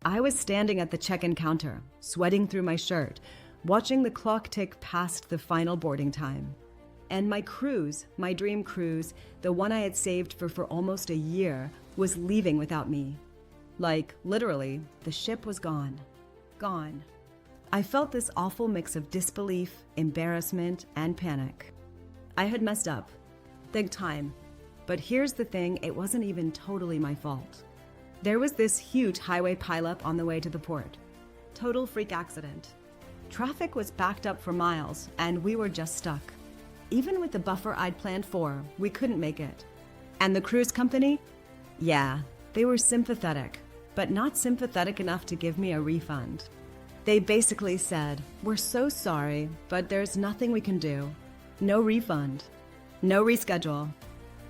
I was standing at the check-in counter, sweating through my shirt, watching the clock tick past the final boarding time. And my cruise, my dream cruise, the one I had saved for almost a year, was leaving without me. Like, literally, the ship was gone. Gone. I felt this awful mix of disbelief, embarrassment, and panic. I had messed up. Big time. But here's the thing, it wasn't even totally my fault. There was this huge highway pileup on the way to the port. Total freak accident. Traffic was backed up for miles, and we were just stuck. Even with the buffer I'd planned for, we couldn't make it. And the cruise company? Yeah, they were sympathetic, but not sympathetic enough to give me a refund. They basically said, "We're so sorry, but there's nothing we can do. No refund. No reschedule.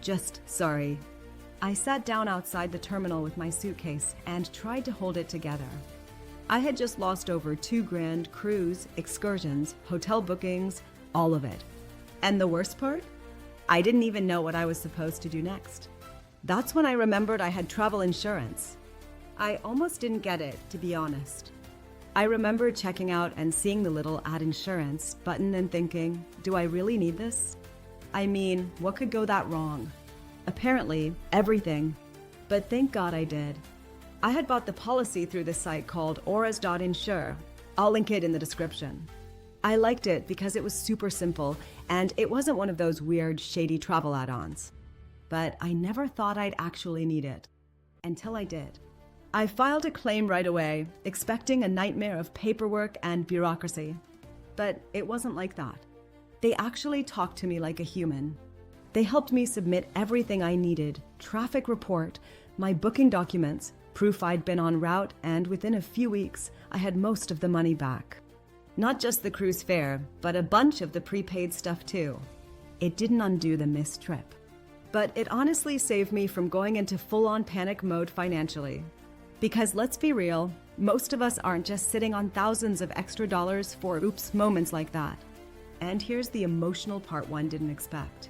Just sorry." I sat down outside the terminal with my suitcase and tried to hold it together. I had just lost over $2,000 cruise, excursions, hotel bookings, all of it. And the worst part? I didn't even know what I was supposed to do next. That's when I remembered I had travel insurance. I almost didn't get it, to be honest. I remember checking out and seeing the little Add Insurance button and thinking, do I really need this? I mean, what could go that wrong? Apparently, everything. But thank God I did. I had bought the policy through the site called auras.insure. I'll link it in the description. I liked it because it was super simple, and it wasn't one of those weird, shady travel add-ons. But I never thought I'd actually need it. Until I did. I filed a claim right away, expecting a nightmare of paperwork and bureaucracy. But it wasn't like that. They actually talked to me like a human. They helped me submit everything I needed, traffic report, my booking documents, proof I'd been en route, and within a few weeks, I had most of the money back. Not just the cruise fare, but a bunch of the prepaid stuff too. It didn't undo the missed trip. But it honestly saved me from going into full-on panic mode financially. Because let's be real, most of us aren't just sitting on thousands of extra dollars for oops moments like that. And here's the emotional part one didn't expect.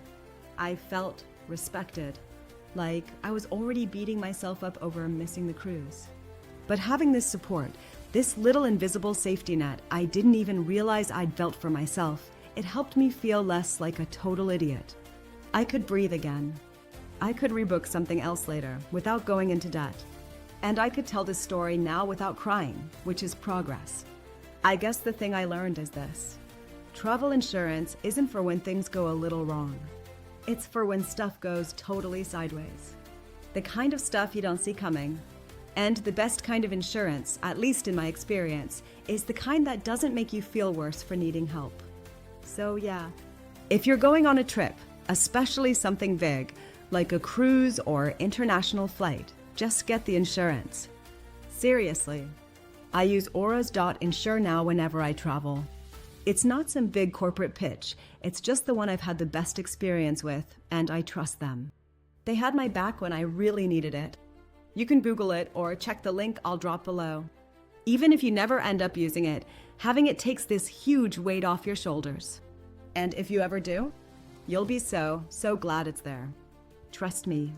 I felt respected, like I was already beating myself up over missing the cruise. But having this support, this little invisible safety net I didn't even realize I'd felt for myself, it helped me feel less like a total idiot. I could breathe again. I could rebook something else later without going into debt. And I could tell this story now without crying, which is progress. I guess the thing I learned is this. Travel insurance isn't for when things go a little wrong. It's for when stuff goes totally sideways. The kind of stuff you don't see coming. And the best kind of insurance, at least in my experience, is the kind that doesn't make you feel worse for needing help. So yeah, if you're going on a trip, especially something big, like a cruise or international flight, just get the insurance. Seriously. I use auras.insure now whenever I travel. It's not some big corporate pitch, it's just the one I've had the best experience with, and I trust them. They had my back when I really needed it. You can Google it or check the link I'll drop below. Even if you never end up using it, having it takes this huge weight off your shoulders. And if you ever do, you'll be so glad it's there. Trust me.